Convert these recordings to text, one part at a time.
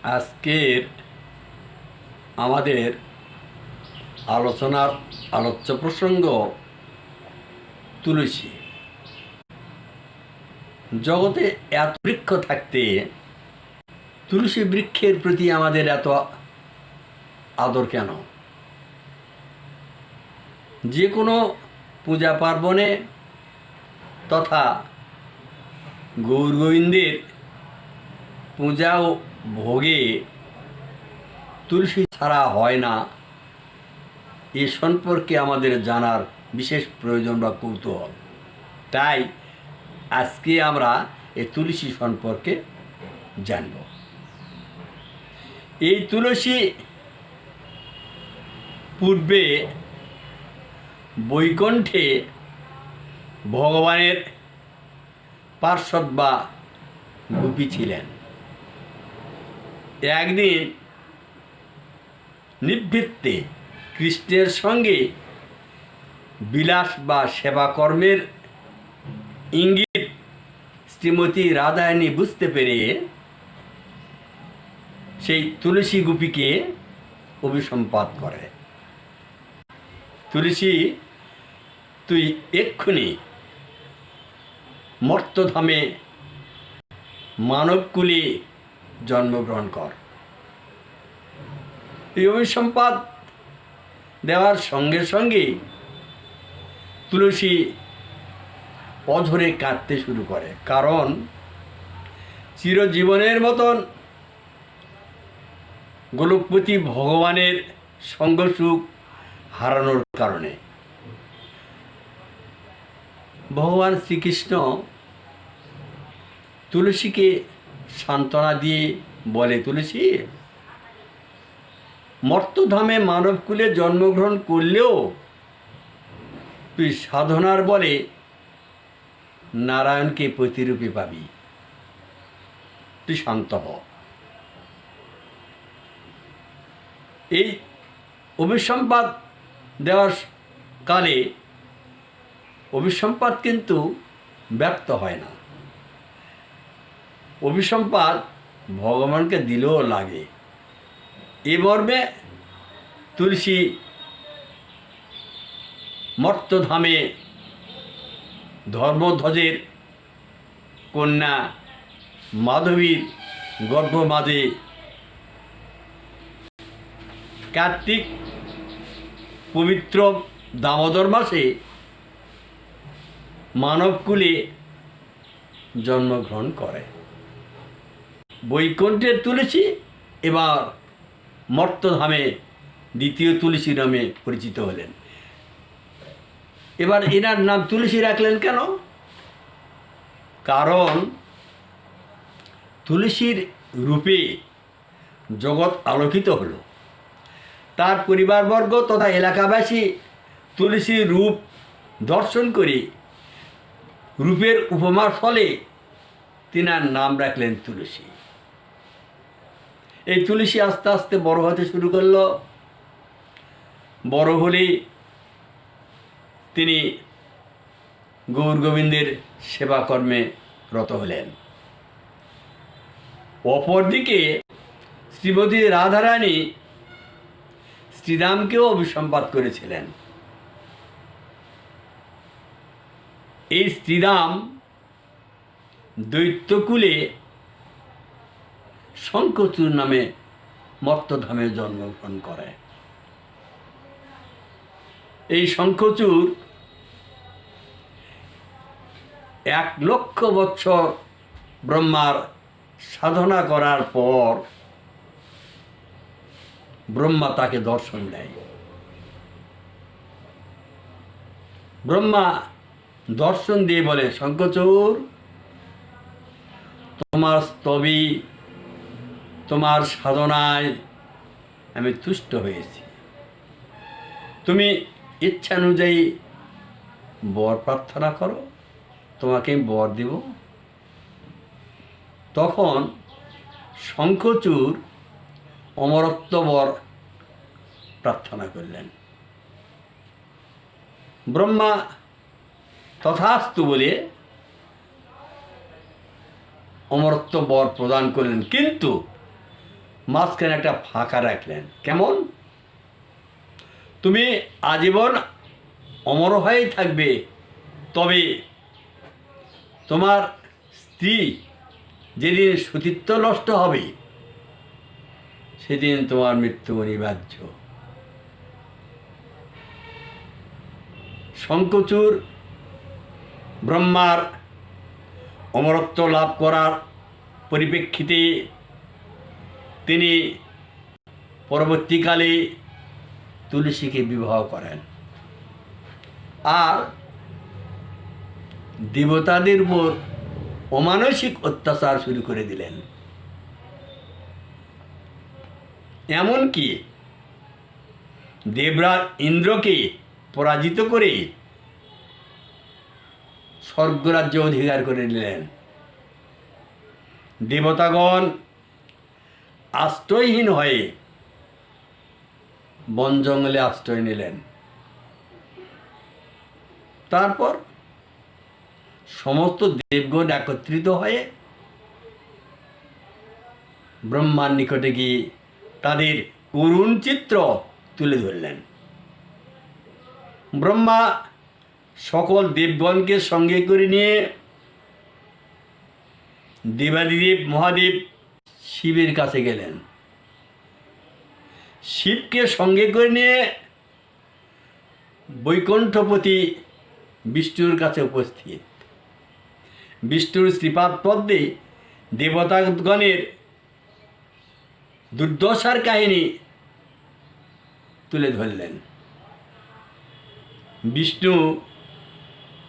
আজকের আমাদের আলোচনার আলোচ্য প্রসঙ্গ তুলসী। জগতে এত বৃক্ষ থাকতে তুলসী বৃক্ষের প্রতি আমাদের এত আদর কেন? যে কোনো পূজা পার্বণে তথা গৌর গোবিন্দের পূজা ও ভোগে তুলসী ছাড়া হয় না, এ সম্পর্কে আমাদের জানার বিশেষ প্রয়োজন বা কৌতূহল। তাই আজকে আমরা এই তুলসী সম্পর্কে জানব। এই তুলসী পূর্বে বৈকুণ্ঠে ভগবানের পার্ষদ বা গোপী ছিলেন। একদিন নিভৃতে কৃষ্ণের সঙ্গে বিলাস বা সেবাকর্মের ইঙ্গিত শ্রীমতী রাধারানী বুঝতে পেরে সেই তুলসী গোপীকে অভিসম্পাত করে, তুলসী তুই এক্ষুনি মর্তধামে মানবকুলে জন্মগ্রহণ কর। এই অভিসম্পাত দেওয়ার সঙ্গে সঙ্গে তুলসী অঝরে কাঁদতে শুরু করে, কারণ চিরজীবনের মতন গোলকপতি ভগবানের সঙ্গসুখ হারানোর কারণে। ভগবান শ্রীকৃষ্ণ তুলসীকে সান্ত্বনা দিয়ে বলে, তুলসী, মর্তধামে মানবকুলে জন্মগ্রহণ করলেও তুই সাধনার বলে নারায়ণকে প্রতিরূপে পাবি, তুই শান্ত হ। এই অভিসম্পাত দেওয়ার কালে অভিসম্পাত কিন্তু ব্যর্থ হয় না। অভিসম্পাত ভগবানকে দিলেও লাগে। এ মর্মে তুলসী মর্তধামে ধর্মধ্বজের কন্যা মাধবীর গর্ভমাঝে কার্তিক পবিত্র দামোদর মাসে মানবকুলে জন্মগ্রহণ করে। বৈকুণ্ঠের তুলসী এবার মর্তধামে দ্বিতীয় তুলসী নামে পরিচিত হলেন। এবার এনার নাম তুলসী রাখলেন কেন? কারণ তুলসীর রূপে জগৎ আলোকিত হলো। তার পরিবারবর্গ তথা এলাকাবাসী তুলসীর রূপ দর্শন করে রূপের উপমার ফলে তিনার নাম রাখলেন তুলসী। এই তুলসী আস্তে আস্তে বড় হতে শুরু করল। বড় হলে তিনি গৌর গোবিন্দের সেবাকর্মে রত হলেন। অপরদিকে শ্রীমতী রাধারানী শ্রীরামকেও অভিসম্পাত করেছিলেন। এই শ্রীরাম দৈত্যকুলে শঙ্খচূড় নামে মর্তধামে জন্মগ্রহণ করে। এই শঙ্খচূড় 1,00,000 বৎসর ব্রহ্মার সাধনা করার পর ব্রহ্মা তাকে দর্শন দেয়। ব্রহ্মা দর্শন দিয়ে বলে, শঙ্খচূড়, তোমার স্তবে তোমার সাধনায় আমি তুষ্ট হয়েছি, তুমি ইচ্ছানুযায়ী বর প্রার্থনা করো, তোমাকে আমি বর দেব। তখন শঙ্খচূড় অমরত্ব বর প্রার্থনা করলেন। ব্রহ্মা তথাস্তু বলে অমরত্ব বর প্রদান করলেন, কিন্তু মাঝখানে একটা ফাঁকা রাখলেন। কেমন? তুমি আজীবন অমর হয়েই থাকবে, তবে তোমার স্ত্রী যেদিন সতীত্ব নষ্ট হবে সেদিন তোমার মৃত্যু অনিবার্য। শঙ্খচূড় ব্রহ্মার অমরত্ব লাভ করার পরিপ্রেক্ষিতে তিনি পরবর্তীকালে তুলসীকে বিবাহ করেন আর দেবতাদের উপর অমানসিক অত্যাচার শুরু করে দিলেন। এমনকি দেবরাজ ইন্দ্রকে পরাজিত করে স্বর্গরাজ্য অধিকার করে নিলেন। দেবতাগণ আশ্রয়হীন হয়ে বন জঙ্গলে আশ্রয় নিলেন। তারপর সমস্ত দেবগণ একত্রিত হয়ে ব্রহ্মার নিকটে গিয়ে তাদের করুণ চিত্র তুলে ধরলেন। ব্রহ্মা সকল দেবগণকে সঙ্গে করে নিয়ে দেবাদিদেব মহাদেব শিবের কাছে গেলেন। শিবকে সঙ্গে করে নিয়ে বৈকুণ্ঠপতি বিষ্ণুর কাছে উপস্থিত। বিষ্ণুর শ্রীপাদ পদ্মে দেবতাগণের দুর্দশার কাহিনী তুলে ধরলেন। বিষ্ণু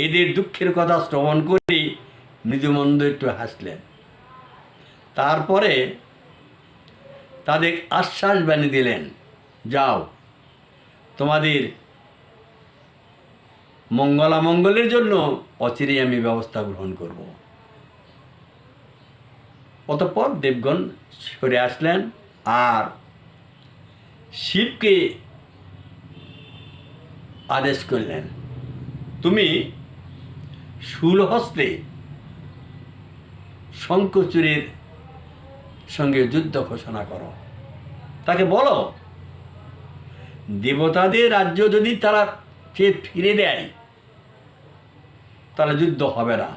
এদের দুঃখের কথা শ্রবণ করে মৃদুমন্দ একটু হাসলেন। তারপরে তাদের আশ্বাস বাণী দিলেন, যাও, তোমাদের মঙ্গলামঙ্গলের জন্য অচিরেই আমি ব্যবস্থা গ্রহণ করব। অতঃপর দেবগণ সরে আসলেন আর শিবকে আদেশ করলেন, তুমি শূলহস্তে শঙ্খচূড়ের সঙ্গে যুদ্ধ ঘোষণা করো। তাকে বলো, দেবতাদের রাজ্য যদি তারা ফিরে দেয় তাহলে যুদ্ধ হবে না,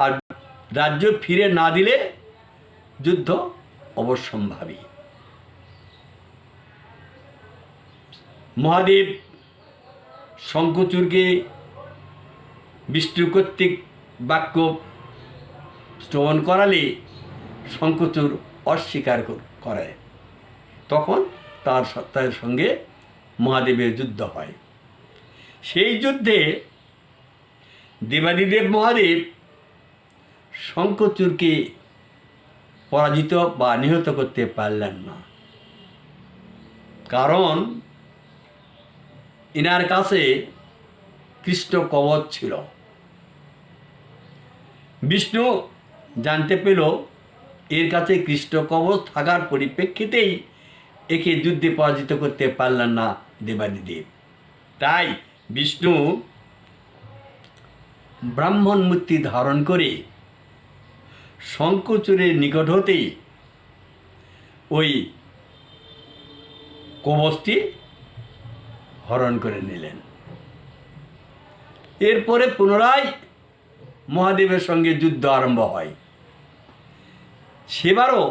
আর রাজ্য ফিরে না দিলে যুদ্ধ অবশ্যম্ভাবী। মহাদেব শঙ্খচূড়কে বিষ্ণু কর্তৃক বাক্য শ্রবণ করালে শঙ্খচূড় অস্বীকার করে। তখন তার সত্তার সঙ্গে মহাদেবের যুদ্ধ হয়। সেই যুদ্ধে দেবাদিদেব মহাদেব শঙ্খচূড়কে পরাজিত বা নিহত করতে পারলেন না, কারণ ইনার কাছে কৃষ্ণ কবচ ছিল। বিষ্ণু জানতে পেল এর কাছে কৃষ্ণ কবচ থাকার পরিপ্রেক্ষিতেই একে যুদ্ধে পরাজিত করতে পারলেন না দেবাদিদেব। তাই বিষ্ণু ব্রাহ্মণ মূর্তি ধারণ করে শঙ্খচূড়ের নিকট হতেই ওই কবচটি হরণ করে নিলেন। এরপরে পুনরায় মহাদেবের সঙ্গে যুদ্ধ আরম্ভ হয়। সেবারও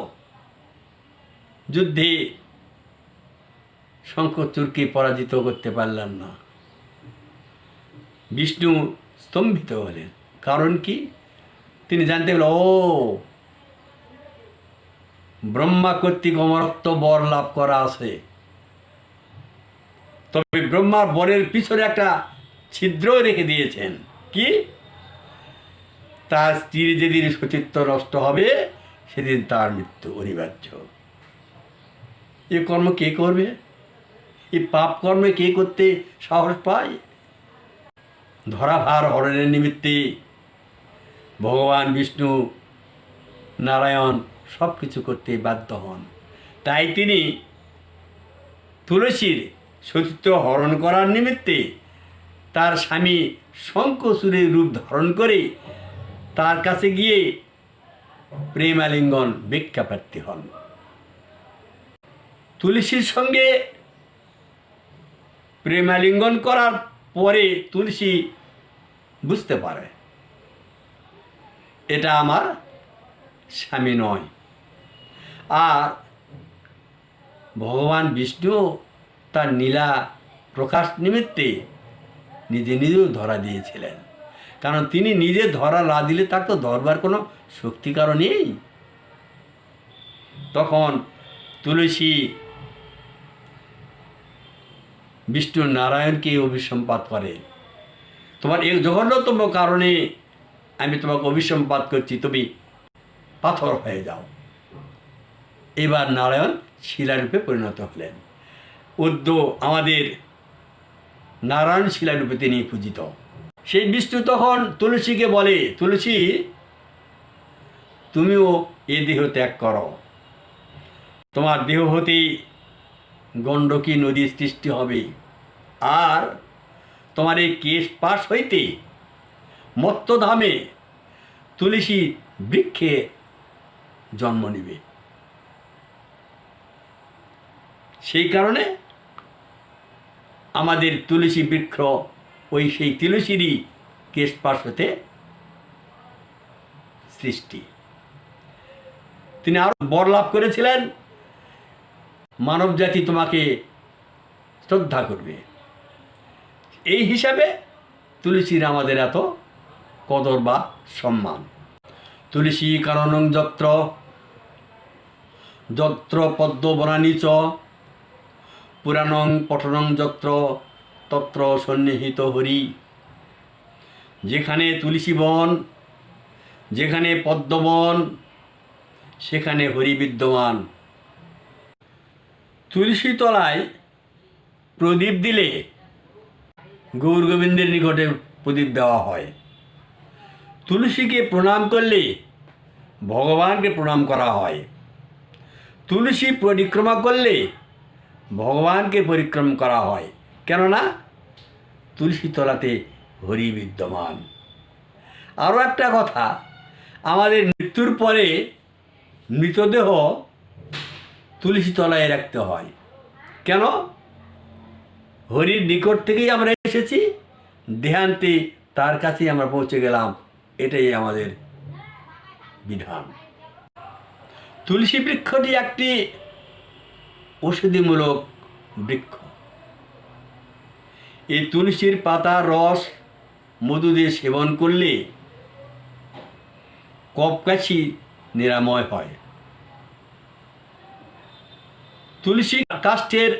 যুদ্ধে শঙ্খচূড়কে পরাজিত করতে পারলেন না। বিষ্ণু স্তম্ভিত হলেন। কারণ কি? তিনি জানতে পারলেন, ও ব্রহ্মা কর্তৃক অমরত্ব বর লাভ করা আছে, তবে ব্রহ্মার বরের পিছনে একটা ছিদ্র রেখে দিয়েছেন। কি? তার স্ত্রীর যেদিন সতীত্ব নষ্ট হবে সেদিন তার মৃত্যু অনিবার্য। এ কর্ম কে করবে? এই পাপ কর্মে কে করতে সাহস পায়? ধরাভার হরণের নিমিত্তে ভগবান বিষ্ণু নারায়ণ সব কিছু করতে বাধ্য হন। তাই তিনি তুলসীর সতীত্ব হরণ করার নিমিত্তে তার স্বামী শঙ্খচূড়ের রূপ ধারণ করে তার কাছে গিয়ে প্রেমালিঙ্গন ভিক্ষা প্রার্থী হন। তুলসীর সঙ্গে প্রেমালিঙ্গন করার পরে তুলসী বুঝতে পারে এটা আমার স্বামী নয়। আর ভগবান বিষ্ণু তার নীলা প্রকাশ নিমিত্তে নিজে নিজেও ধরা দিয়েছিলেন, কারণ তিনি নিজে ধরা না দিলে তার তো ধরবার কোনো শক্তিকারও নেই। তখন তুলসী বিষ্ণু নারায়ণকে অভিসম্পাত করে, তোমার এই জঘন্যতম কারণে আমি তোমাকে অভিসম্পাত করছি, তুমি পাথর হয়ে যাও। এবার নারায়ণ শিলারূপে পরিণত হলেন। উদ্য আমাদের নারায়ণ শিলারূপে তিনি পূজিত। সেই বিষ্ণু তখন তুলসীকে বলে, তুলসী তুমিও এ দেহ ত্যাগ করো, তোমার দেহ হতেই গণ্ডকী নদীর সৃষ্টি হবে, আর তোমার এই কেশ পাশ হইতে মত্তধামে তুলসী বৃক্ষে জন্ম নিবে। সেই কারণে আমাদের তুলসী বৃক্ষ ওই সেই তুলসীরই কেশ পাশ হতে সৃষ্টি। তিনি আরো বর লাভ করেছিলেন, মানব জাতি তোমাকে শ্রদ্ধা করবে। এই হিসাবে তুলসীর আমাদের এত কদর বা সম্মান। তুলসী কাননং যত্র যত্র পদ্মবনানী চ পুরাণং পঠনং যত্র তত্র সন্নিহিত হরি। যেখানে তুলসী বন, যেখানে পদ্মবন, সেখানে হরি বিদ্যমান। তুলসী তলায় প্রদীপ দিলে গৌর গোবিন্দের নিকটে প্রদীপ দেওয়া হয়। তুলসীকে প্রণাম করলে ভগবানকে প্রণাম করা হয়। তুলসী পরিক্রমা করলে ভগবানকে পরিক্রম করা হয়, কেননা তুলসী তলাতে হরি বিদ্যমান। আরও একটা কথা, আমাদের মৃত্যুর পরে মৃতদেহ তুলসী তলায় রাখতে হয়। কেন? হরির নিকট থেকেই আমরা এসেছি, দেহান্তে তার কাছেই আমরা পৌঁছে গেলাম, এটাই আমাদের বিধান। তুলসী বৃক্ষটি একটি ঔষধিমূলক বৃক্ষ। এই তুলসীর পাতার রস মধু দিয়ে সেবন করলে কফকাশি নিরাময় হয়। তুলসী কাষ্ঠের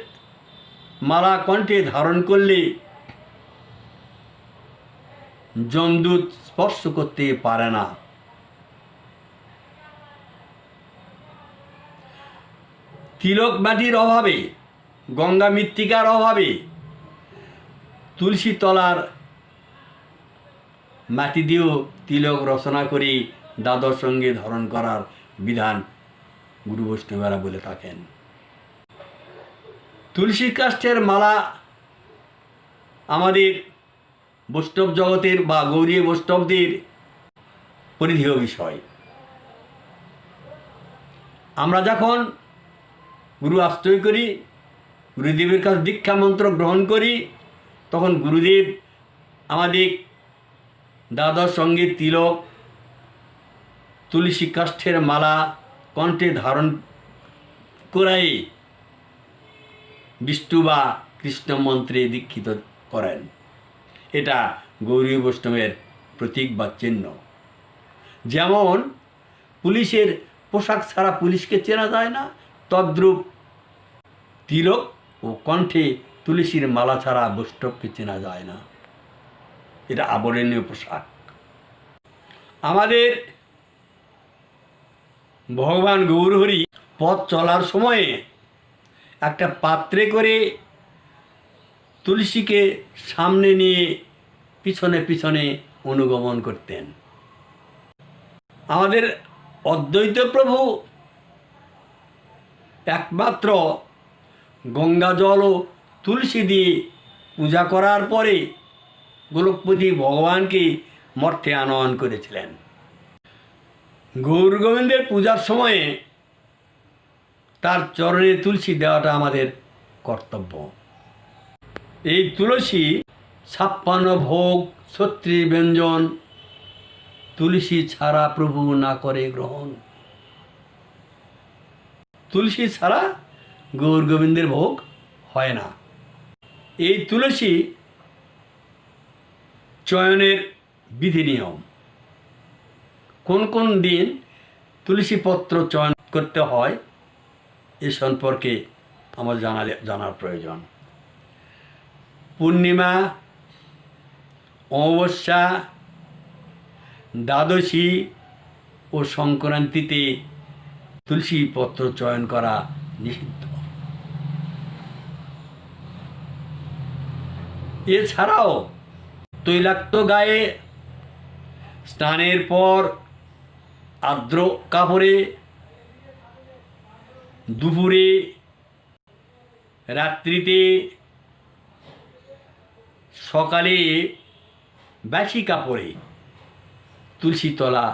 মালা কণ্ঠে ধারণ করলে যমদূত স্পর্শ করতে পারে না। তিলক মাটির অভাবে, গঙ্গা মৃত্তিকার অভাবে তুলসী তলার মাটি দিয়েও তিলক রচনা করে দ্বাদশ সঙ্গে ধারণ করার বিধান গুরু বৈষ্ণবেরা বলে থাকেন। তুলসী কাষ্ঠের মালা আমাদের বৈষ্ণব জগতের বা গৌরীয় বৈষ্ণবদের পরিধেয় বিষয়। আমরা যখন গুরু আশ্রয় করি, গুরুদেবের কাছে দীক্ষা মন্ত্র গ্রহণ করি, তখন গুরুদেব আমাদের দ্বাদশ সঙ্গে তিলক, তুলসী কাষ্ঠের মালা কণ্ঠে ধারণ করাই বিষ্ণু বা কৃষ্ণ মন্ত্রে দীক্ষিত করেন। এটা গৌরী বৈষ্ণবের প্রতীক বা চিহ্ন। যেমন পুলিশের পোশাক ছাড়া পুলিশকে চেনা যায় না, তদ্রূপ তিলক ও কণ্ঠে তুলসীর মালা ছাড়া বৈষ্ণবকে চেনা যায় না। এটা আবরণীয় পোশাক। আমাদের ভগবান গৌরহরি পথ চলার সময়ে একটা পাত্রে করে তুলসীকে সামনে নিয়ে পিছনে পিছনে অনুগমন করতেন। আমাদের অদ্বৈত প্রভু একমাত্র গঙ্গা জল ও তুলসী দিয়ে পূজা করার পরে গোলকপতি ভগবানকে মর্তে আনয়ন করেছিলেন। গৌর গোবিন্দের পূজার সময়ে তার চরণে তুলসী দেওয়াটা আমাদের কর্তব্য। এই তুলসী 56 ভোগ 36 ব্যঞ্জন, তুলসী ছাড়া প্রভু না করে গ্রহণ। তুলসী ছাড়া গৌর গোবিন্দের ভোগ হয় না। এই তুলসী চয়নের বিধি নিয়ম, কোন কোন দিন তুলসী পত্র চয়ন করতে হয় এ সম্পর্কে আমার জানার প্রয়োজন। পূর্ণিমা, অমাবস্যা, দ্বাদশী ও সংক্রান্তিতে তুলসী পত্র চয়ন করা নিষিদ্ধ। এছাড়াও তৈলাক্ত গায়ে স্নানের পর আর্দ্র কাপড়ে দুপুরে, রাত্রিতে, সকালে বাসি কাপড়ে তুলসী তলা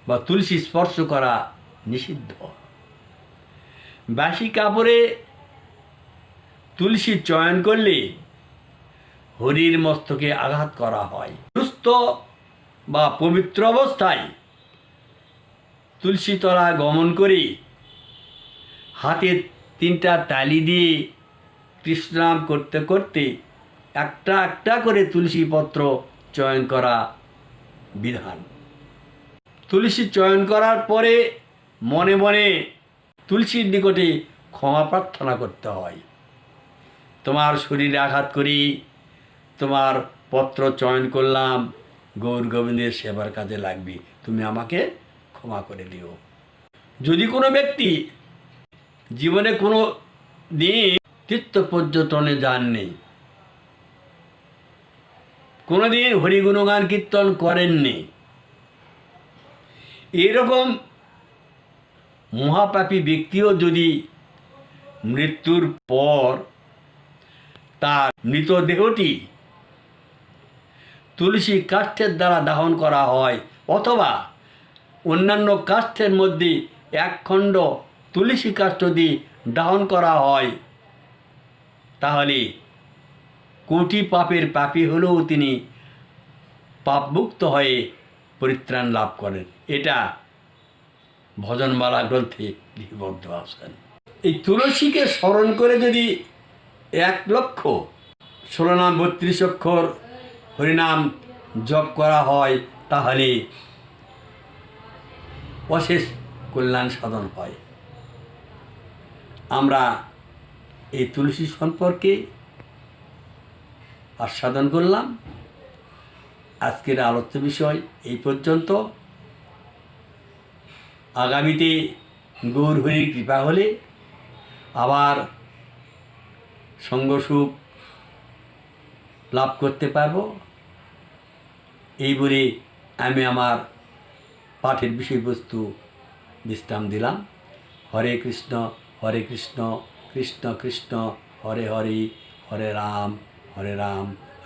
বা তুলসী স্পর্শ করা নিষিদ্ধ। বাসি কাপড়ে তুলসী চয়ন করলে হরির মস্তকে আঘাত করা হয়। সুস্থ বা পবিত্র অবস্থায় তুলসী তলা গমন করে হাতে 3টা তালি দিয়ে কৃষ্ণনাম করতে করতে একটা একটা করে তুলসী পত্র চয়ন করা বিধান। তুলসী চয়ন করার পরে মনে মনে তুলসীর নিকটে ক্ষমা প্রার্থনা করতে হয়। তোমার শরীরে আঘাত করি, তোমার পত্র চয়ন করলাম, গৌর গোবিন্দের সেবার কাজে লাগবে, তুমি আমাকে ক্ষমা করে দিও। যদি কোনো ব্যক্তি জীবনে কোনো দিন তীর্থ পর্যটনে যাননি, কোনো দিন হরিগুণগান কীর্তন করেননি, এরকম মহাপাপী ব্যক্তিও যদি মৃত্যুর পর তার মৃতদেহটি তুলসী কাষ্ঠের দ্বারা দাহন করা হয় অথবা অন্যান্য কাষ্ঠের মধ্যে 1 খণ্ড তুলসী কাষ্ঠ দিয়ে দাহন করা হয়, তাহলে কোটি পাপের পাপী হলেও তিনি পাপমুক্ত হয়ে পরিত্রাণ লাভ করেন। এটা ভজনমালা গ্রন্থে লিপিবদ্ধ আছেন। এই তুলসীকে স্মরণ করে যদি 1,16 নাম 32 অক্ষর হরিনাম জপ করা হয়, তাহলে অশেষ কল্যাণ সাধন হয়। আমরা এই তুলসী সম্পর্কে আস্বাদন করলাম। আজকের আলোচ্য বিষয় এই পর্যন্ত। আগামীতে গৌর হরির কৃপা হলে আবার সঙ্গসুখ লাভ করতে পারব, এই বলে আমি আমার পাঠের বিষয়বস্তু বিশ্রাম দিলাম। হরে কৃষ্ণ কৃষ্ণ কৃষ্ণ হরে হরে, হরে রাম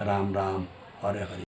রাম রাম হরে হরে।